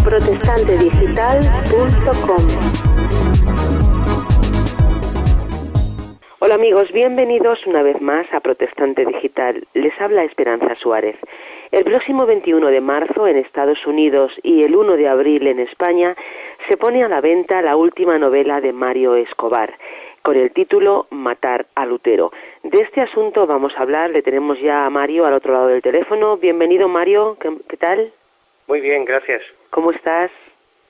protestantedigital.com. Hola amigos, bienvenidos una vez más a Protestante Digital. Les habla Esperanza Suárez. El próximo 21 de marzo en Estados Unidos y el 1 de abril en España se pone a la venta la última novela de Mario Escobar, con el título Matar a Lutero. De este asunto vamos a hablar, le tenemos ya a Mario al otro lado del teléfono. Bienvenido Mario, ¿qué tal? Muy bien, gracias. ¿Cómo estás?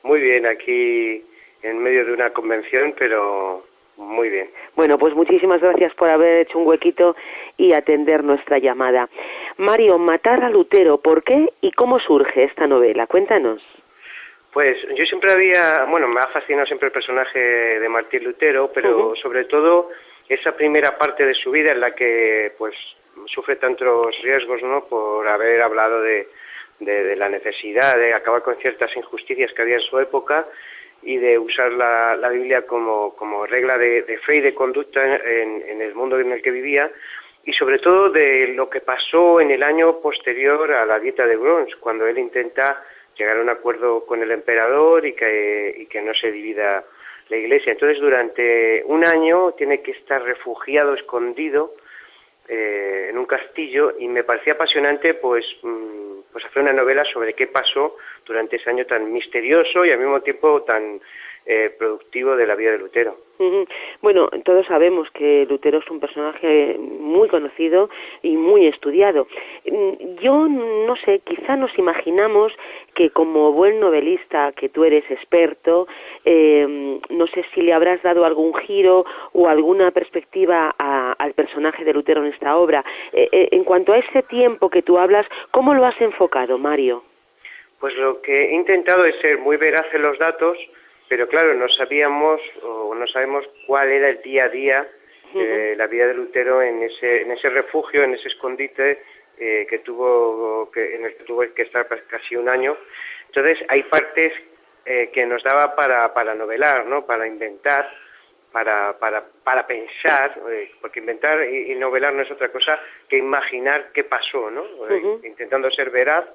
Muy bien, aquí en medio de una convención, pero muy bien. Bueno, pues muchísimas gracias por haber hecho un huequito y atender nuestra llamada. Mario, Matar a Lutero, ¿por qué y cómo surge esta novela? Cuéntanos. Pues yo siempre me ha fascinado siempre el personaje de Martín Lutero, pero sobre todo esa primera parte de su vida en la que pues sufre tantos riesgos, ¿no?, por haber hablado de la necesidad de acabar con ciertas injusticias que había en su época y de usar la Biblia como regla de fe y de conducta en el mundo en el que vivía, y sobre todo de lo que pasó en el año posterior a la Dieta de Worms, cuando él intenta llegar a un acuerdo con el emperador y que no se divida la Iglesia. Entonces durante un año tiene que estar refugiado, escondido en un castillo, y me parecía apasionante pues hacer una novela sobre qué pasó durante ese año tan misterioso y al mismo tiempo tan productivo de la vida de Lutero. Bueno, todos sabemos que Lutero es un personaje muy conocido y muy estudiado. Yo no sé, quizá nos imaginamos que como buen novelista, que tú eres experto, no sé si le habrás dado algún giro o alguna perspectiva al personaje de Lutero en esta obra. En cuanto a ese tiempo que tú hablas, ¿cómo lo has enfocado, Mario? Pues lo que he intentado es ser muy veraz en los datos, pero claro, no sabemos cuál era el día a día de la vida de Lutero en ese refugio, en ese escondite en el que tuvo que estar casi un año. Entonces hay partes que nos daba para novelar, ¿no?, para inventar, para pensar, porque inventar y novelar no es otra cosa que imaginar qué pasó, ¿no? Intentando ser veraz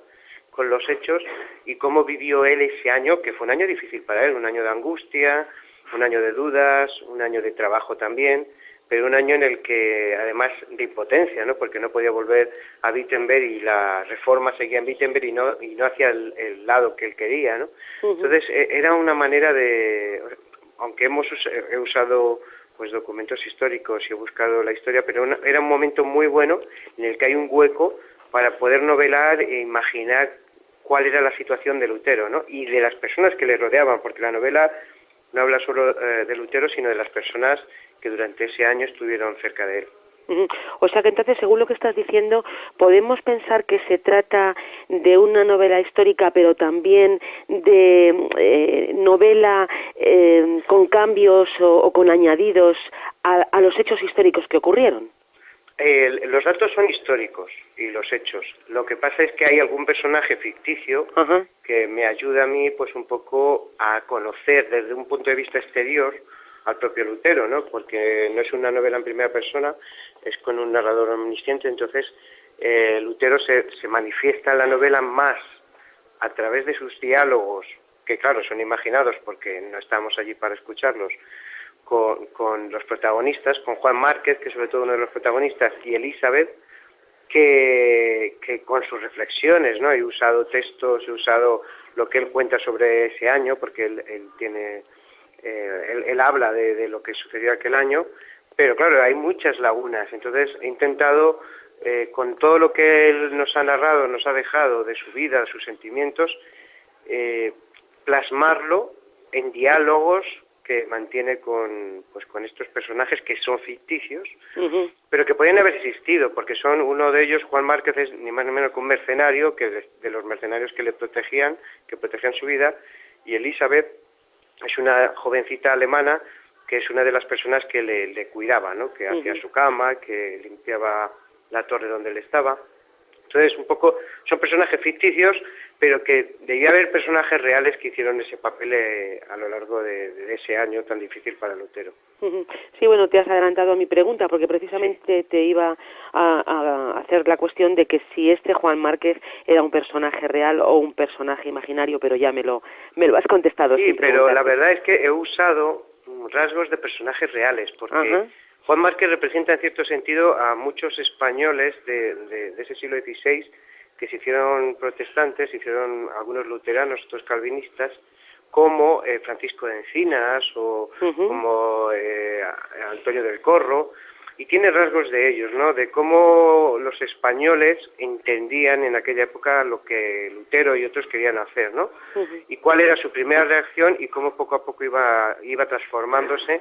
con los hechos y cómo vivió él ese año, que fue un año difícil para él, un año de angustia, un año de dudas, un año de trabajo también, pero un año en el que, además de impotencia, ¿no?, porque no podía volver a Wittenberg y la reforma seguía en Wittenberg y no hacia el lado que él quería, ¿no? Entonces era una manera de, aunque he usado pues documentos históricos y he buscado la historia, pero era un momento muy bueno en el que hay un hueco para poder novelar e imaginar cuál era la situación de Lutero, ¿no?, y de las personas que le rodeaban, porque la novela no habla solo de Lutero, sino de las personas que durante ese año estuvieron cerca de él. O sea que entonces, según lo que estás diciendo, podemos pensar que se trata de una novela histórica, pero también de novela con cambios o con añadidos a los hechos históricos que ocurrieron. Los datos son históricos y los hechos. Lo que pasa es que hay algún personaje ficticio que me ayuda a mí pues un poco a conocer desde un punto de vista exterior al propio Lutero, ¿no?, porque no es una novela en primera persona, es con un narrador omnisciente. Entonces Lutero se manifiesta en la novela más a través de sus diálogos, que claro, son imaginados porque no estamos allí para escucharlos, con los protagonistas, con Juan Márquez, que es sobre todo uno de los protagonistas, y Elizabeth, que con sus reflexiones, ¿no?, he usado textos, he usado lo que él cuenta sobre ese año, porque él habla de lo que sucedió aquel año, pero claro, hay muchas lagunas. Entonces he intentado, con todo lo que él nos ha narrado, nos ha dejado de su vida, de sus sentimientos, plasmarlo en diálogos que mantiene con estos personajes que son ficticios, pero que podrían haber existido, porque uno de ellos, Juan Márquez, es ni más ni menos que un mercenario, que de los mercenarios que le protegían, que protegían su vida, y Elizabeth es una jovencita alemana que es una de las personas que le cuidaba, ¿no?, que hacía su cama, que limpiaba la torre donde él estaba. Entonces, un poco, son personajes ficticios, pero que debía haber personajes reales que hicieron ese papel a lo largo de ese año tan difícil para Lutero. Ujú. Sí, bueno, te has adelantado a mi pregunta porque precisamente te iba a hacer la cuestión de que si este Juan Márquez era un personaje real o un personaje imaginario, pero ya me lo has contestado Sí, sin pero la preguntarte. verdad es que he usado rasgos de personajes reales, porque Ajá. Juan Márquez representa en cierto sentido a muchos españoles de ese siglo XVI que se hicieron protestantes, se hicieron algunos luteranos, otros calvinistas, como Francisco de Encinas o Ujú. como Antonio del Corro, y tiene rasgos de ellos, ¿no? De cómo los españoles entendían en aquella época lo que Lutero y otros querían hacer, ¿no? Ujú. Y cuál era su primera reacción y cómo poco a poco iba transformándose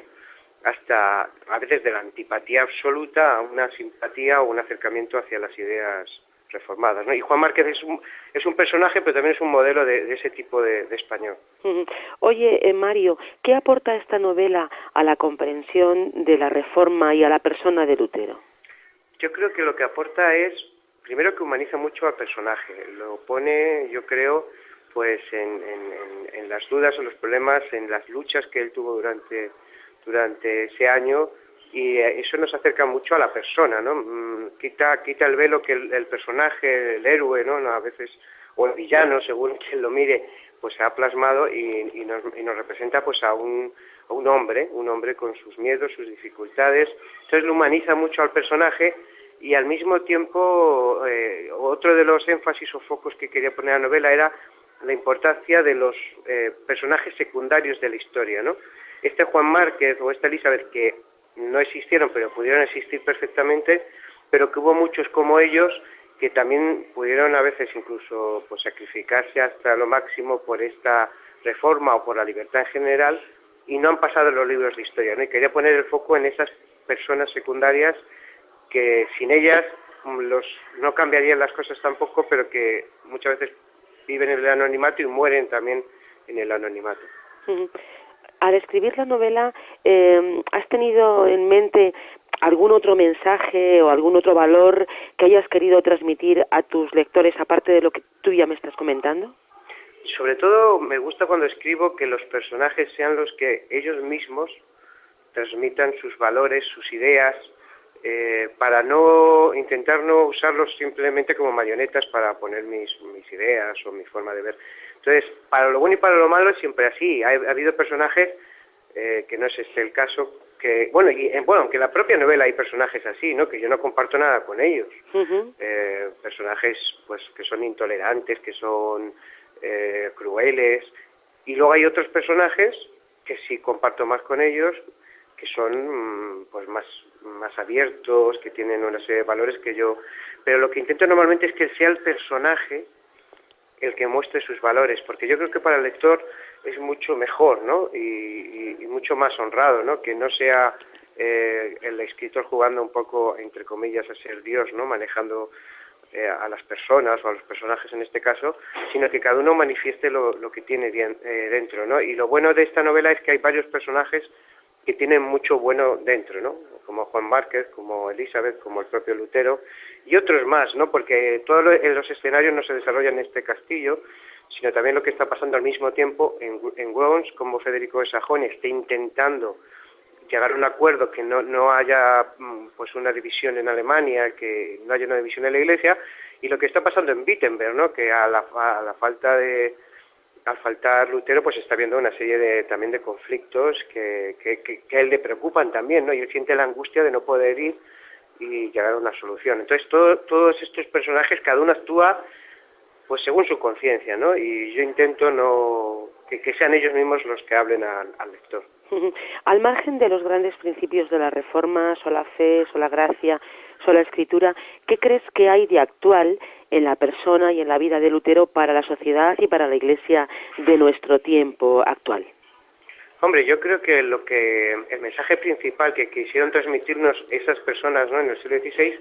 hasta a veces de la antipatía absoluta a una simpatía o un acercamiento hacia las ideas reformadas, ¿no? Y Juan Márquez es un personaje, pero también es un modelo de ese tipo de español. Ujú. Oye, Mario, ¿qué aporta esta novela a la comprensión de la Reforma y a la persona de Lutero? Yo creo que lo que aporta es, primero, que humaniza mucho al personaje, lo pone, yo creo, pues en las dudas o los problemas, en las luchas que él tuvo durante ese año, y eso nos acerca mucho a la persona, ¿no? Quita el velo que el personaje, el héroe, ¿no? A veces, o el villano, según quien lo mire, pues ha plasmado y nos representa pues a un hombre con sus miedos, sus dificultades. Entonces lo humaniza mucho al personaje y al mismo tiempo otro de los énfasis o focos que quería poner en la novela era la importancia de los personajes secundarios de la historia, ¿no? Este Juan Márquez o esta Elizabeth, que no existieron pero pudieron existir perfectamente, pero que hubo muchos como ellos que también pudieron a veces incluso pues sacrificarse hasta lo máximo por esta reforma o por la libertad en general y no han pasado en los libros de historia, ¿no? Y quería poner el foco en esas personas secundarias que sin ellas no cambiarían las cosas tampoco, pero que muchas veces viven en el anonimato y mueren también en el anonimato. Ujú. Al escribir la novela, ¿has tenido en mente algún otro mensaje o algún otro valor que hayas querido transmitir a tus lectores, aparte de lo que tú ya me estás comentando? Sobre todo me gusta cuando escribo que los personajes sean los que ellos mismos transmitan sus valores, sus ideas, para intentar no usarlos simplemente como marionetas para poner mis ideas o mi forma de ver. Entonces, para lo bueno y para lo malo es siempre así. Ha habido personajes, que no es este el caso, que, aunque en la propia novela hay personajes así, ¿no? Que yo no comparto nada con ellos. Uh-huh. Personajes, pues, que son intolerantes, que son crueles, y luego hay otros personajes que sí comparto más con ellos, que son pues más abiertos, que tienen una serie de valores que yo... Pero lo que intento normalmente es que sea el personaje el que muestre sus valores, porque yo creo que para el lector es mucho mejor, ¿no? Y mucho más honrado, ¿no? Que no sea el escritor jugando un poco, entre comillas, a ser Dios, ¿no? Manejando a las personas o a los personajes en este caso, sino que cada uno manifieste lo que tiene dentro, ¿no? Y lo bueno de esta novela es que hay varios personajes que tienen mucho bueno dentro, ¿no? Como Juan Márquez, como Elizabeth, como el propio Lutero, y otros más, ¿no? Porque todos los escenarios no se desarrollan en este castillo, sino también lo que está pasando al mismo tiempo en Worms, como Federico de Sajonia está intentando llegar a un acuerdo, que no haya pues una división en Alemania, que no haya una división en la Iglesia, y lo que está pasando en Wittenberg, ¿no? Que al faltar Lutero, pues está viendo una serie también de conflictos que a él le preocupan también, ¿no? Y él siente la angustia de no poder ir y llegar a una solución. Entonces, todos estos personajes, cada uno actúa pues según su conciencia, ¿no? Y yo intento que sean ellos mismos los que hablen al lector. Al margen de los grandes principios de la Reforma, sola fe, sola gracia, sola escritura, ¿qué crees que hay de actual en la persona y en la vida de Lutero para la sociedad y para la Iglesia de nuestro tiempo actual? Hombre, yo creo que el mensaje principal que quisieron transmitirnos esas personas, ¿no? En el siglo XVI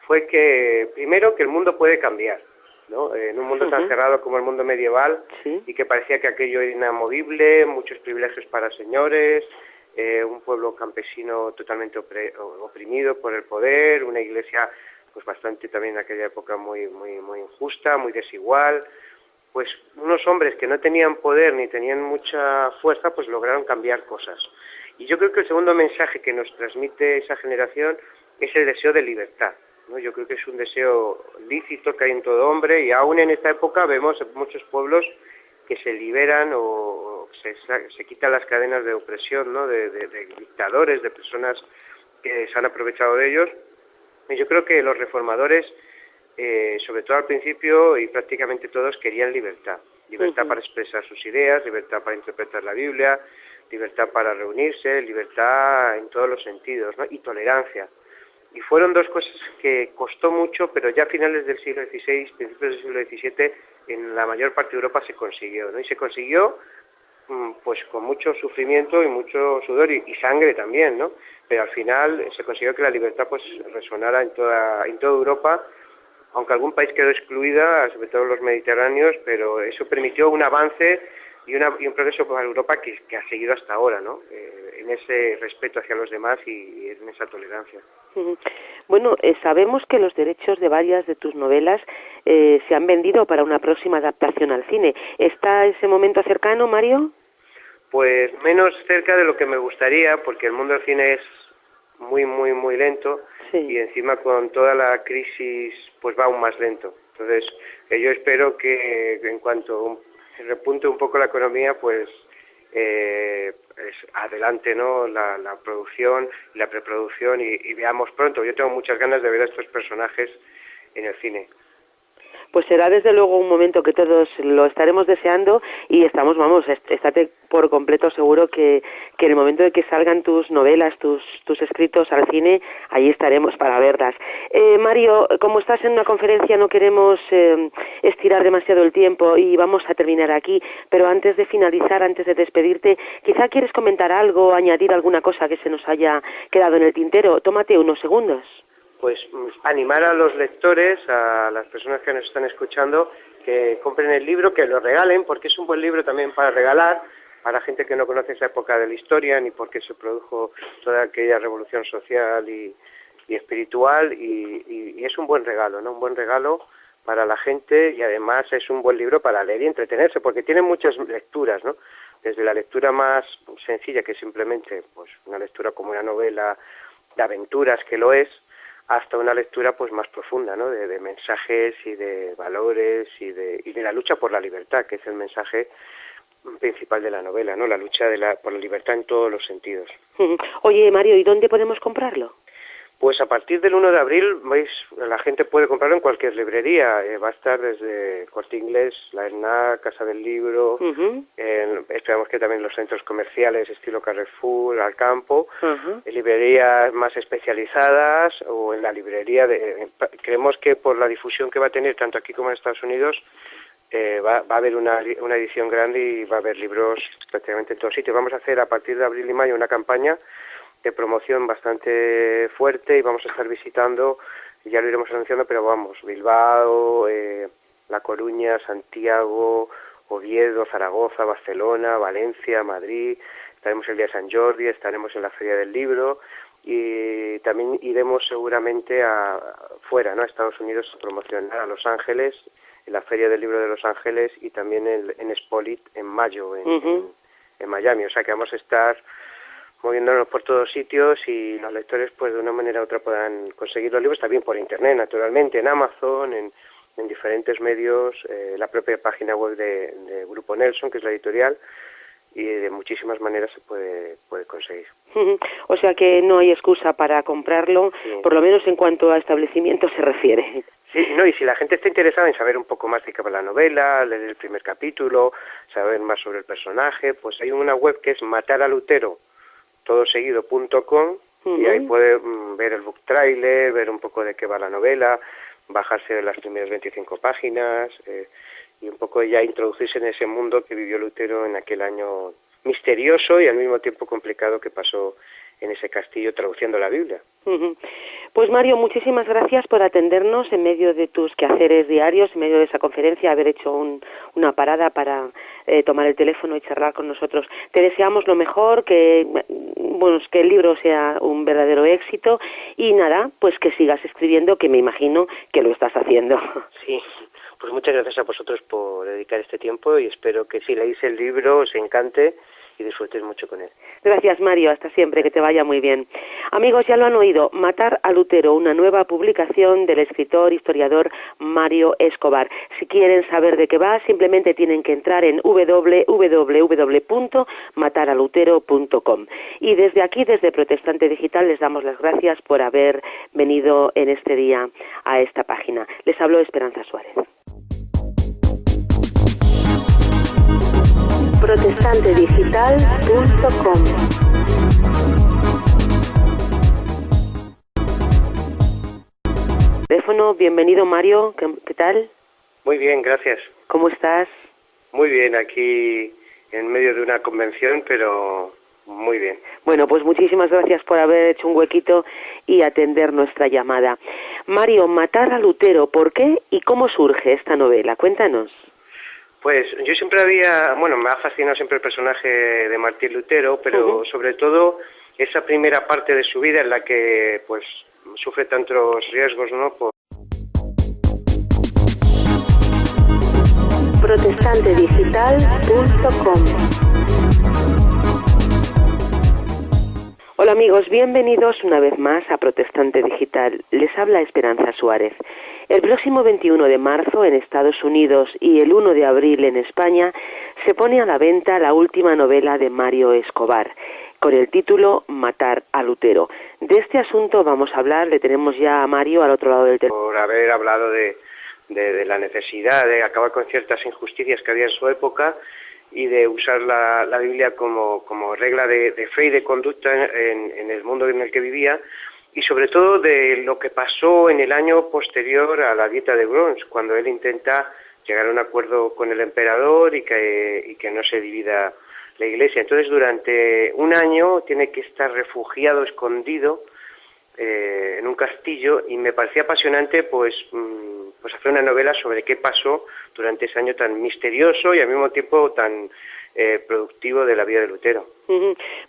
fue que, primero, que el mundo puede cambiar, ¿no? En un mundo tan cerrado como el mundo medieval, ¿Sí? Y que parecía que aquello era inamovible, muchos privilegios para señores, un pueblo campesino totalmente oprimido por el poder, una iglesia pues bastante también en aquella época muy injusta, muy desigual. Pues unos hombres que no tenían poder ni tenían mucha fuerza, pues lograron cambiar cosas. Y yo creo que el segundo mensaje que nos transmite esa generación es el deseo de libertad, ¿no? Yo creo que es un deseo lícito que hay en todo hombre, y aún en esta época vemos en muchos pueblos que se liberan o se quitan las cadenas de opresión, ¿no? de dictadores, de personas que se han aprovechado de ellos. Y yo creo que los reformadores, sobre todo al principio y prácticamente todos, querían libertad. Libertad para expresar sus ideas, libertad para interpretar la Biblia, libertad para reunirse, libertad en todos los sentidos, ¿no? Y tolerancia. Y fueron dos cosas que costó mucho, pero ya a finales del siglo XVI, principios del siglo XVII, en la mayor parte de Europa se consiguió, ¿no? Y se consiguió pues con mucho sufrimiento y mucho sudor y sangre también, ¿no? Pero al final se consiguió que la libertad pues resonara en toda Europa, aunque algún país quedó excluida, sobre todo los mediterráneos, pero eso permitió un avance y un progreso para Europa que ha seguido hasta ahora, ¿no? En ese respeto hacia los demás y en esa tolerancia. Bueno, sabemos que los derechos de varias de tus novelas se han vendido para una próxima adaptación al cine. ¿Está ese momento cercano, Mario? Pues menos cerca de lo que me gustaría, porque el mundo del cine es muy, muy, muy lento, sí. Y encima con toda la crisis pues va aún más lento. Entonces, yo espero que en cuanto repunte un poco la economía, pues adelante, ¿no? La producción, la preproducción y veamos pronto. Yo tengo muchas ganas de ver a estos personajes en el cine. Pues será desde luego un momento que todos lo estaremos deseando y estamos, estate por completo seguro que en el momento de que salgan tus novelas, tus escritos al cine, allí estaremos para verlas. Mario, como estás en una conferencia no queremos estirar demasiado el tiempo y vamos a terminar aquí, pero antes de finalizar, antes de despedirte, quizá quieres comentar algo, añadir alguna cosa que se nos haya quedado en el tintero. Tómate unos segundos. Pues animar a los lectores, a las personas que nos están escuchando, que compren el libro, que lo regalen, porque es un buen libro también para regalar, para gente que no conoce esa época de la historia, ni por qué se produjo toda aquella revolución social y espiritual, y es un buen regalo, ¿no? Un buen regalo para la gente, y además es un buen libro para leer y entretenerse, porque tiene muchas lecturas, ¿no? Desde la lectura más sencilla, que es simplemente pues una lectura como una novela de aventuras, que lo es, hasta una lectura pues más profunda, ¿no? De mensajes y de valores y de la lucha por la libertad, que es el mensaje principal de la novela, ¿no? La lucha por la libertad en todos los sentidos. Oye, Mario, ¿y dónde podemos comprarlo? Pues a partir del 1 de abril, veis, la gente puede comprarlo en cualquier librería. Va a estar desde Corte Inglés, La ERNA, Casa del Libro, esperamos que también los centros comerciales estilo Carrefour, Alcampo, librerías más especializadas o en la librería creemos que por la difusión que va a tener tanto aquí como en Estados Unidos, va a haber una edición grande y va a haber libros prácticamente en todos sitios. Vamos a hacer a partir de abril y mayo una campaña de promoción bastante fuerte y vamos a estar visitando, ya lo iremos anunciando, pero vamos, Bilbao, La Coruña, Santiago, Oviedo, Zaragoza, Barcelona, Valencia, Madrid, estaremos el día de San Jordi, estaremos en la Feria del Libro y también iremos seguramente fuera, ¿no? A Estados Unidos a promocionar a Los Ángeles, en la Feria del Libro de Los Ángeles y también en Spolit en mayo en Miami, o sea que vamos a estar moviéndonos por todos sitios y los lectores pues de una manera u otra puedan conseguir los libros también por internet, naturalmente, en Amazon, en diferentes medios, la propia página web de Grupo Nelson, que es la editorial, y de muchísimas maneras se puede conseguir. O sea que no hay excusa para comprarlo, sí. Por lo menos en cuanto a establecimiento se refiere. Sí, no, y si la gente está interesada en saber un poco más de qué va la novela, leer el primer capítulo, saber más sobre el personaje, pues hay una web que es mataralutero todoseguido.com y ahí puede ver el book trailer, ver un poco de qué va la novela, bajarse las primeras 25 páginas y un poco ya introducirse en ese mundo que vivió Lutero en aquel año misterioso y al mismo tiempo complicado que pasó en ese castillo traduciendo la Biblia. Pues Mario, muchísimas gracias por atendernos en medio de tus quehaceres diarios, en medio de esa conferencia, haber hecho una parada para tomar el teléfono y charlar con nosotros. Te deseamos lo mejor, que el libro sea un verdadero éxito y nada, pues que sigas escribiendo, que me imagino que lo estás haciendo. Sí, pues muchas gracias a vosotros por dedicar este tiempo y espero que si leéis el libro os encante y disfrutes mucho con él. Gracias, Mario. Hasta siempre. Que te vaya muy bien. Amigos, ya lo han oído. Matar a Lutero, una nueva publicación del escritor, historiador Mario Escobar. Si quieren saber de qué va, simplemente tienen que entrar en www.mataralutero.com. Y desde aquí, desde Protestante Digital, les damos las gracias por haber venido en este día a esta página. Les habló Esperanza Suárez. protestantedigital.com. Teléfono, bienvenido Mario, ¿qué tal? Muy bien, gracias. ¿Cómo estás? Muy bien, aquí en medio de una convención, pero muy bien. Bueno, pues muchísimas gracias por haber hecho un huequito y atender nuestra llamada. Mario, Matar a Lutero, ¿por qué y cómo surge esta novela? Cuéntanos. Pues yo siempre me ha fascinado siempre el personaje de Martín Lutero, pero sobre todo esa primera parte de su vida en la que pues sufre tantos riesgos, ¿no? protestantedigital.com. Hola amigos, bienvenidos una vez más a Protestante Digital. Les habla Esperanza Suárez. El próximo 21 de marzo en Estados Unidos y el 1 de abril en España se pone a la venta la última novela de Mario Escobar, con el título Matar a Lutero. De este asunto vamos a hablar, le tenemos ya a Mario al otro lado del teléfono. Por haber hablado de la necesidad de acabar con ciertas injusticias que había en su época y de usar la Biblia como regla de fe y de conducta en el mundo en el que vivía, y sobre todo de lo que pasó en el año posterior a la Dieta de Worms, cuando él intenta llegar a un acuerdo con el emperador y que no se divida la Iglesia. Entonces, durante un año tiene que estar refugiado, escondido, en un castillo, y me parecía apasionante pues hacer una novela sobre qué pasó durante ese año tan misterioso y al mismo tiempo tan productivo de la vida de Lutero.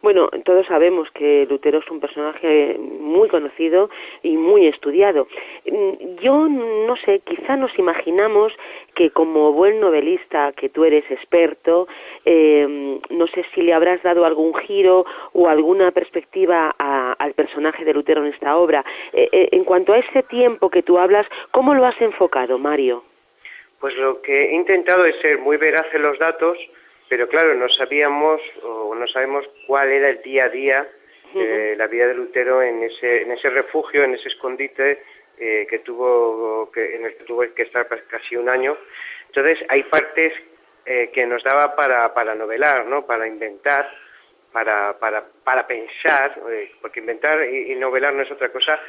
Bueno, todos sabemos que Lutero es un personaje muy conocido y muy estudiado. Yo no sé, quizá nos imaginamos que como buen novelista, que tú eres experto, no sé si le habrás dado algún giro o alguna perspectiva al personaje de Lutero en esta obra. En cuanto a ese tiempo que tú hablas, ¿cómo lo has enfocado, Mario? Pues lo que he intentado es ser muy veraz en los datos, pero claro, no sabemos cuál era el día a día de la vida de Lutero en ese refugio, en ese escondite en el que tuvo que estar casi un año. Entonces hay partes que nos daba para novelar, ¿no? Para inventar, para pensar, porque inventar y novelar no es otra cosa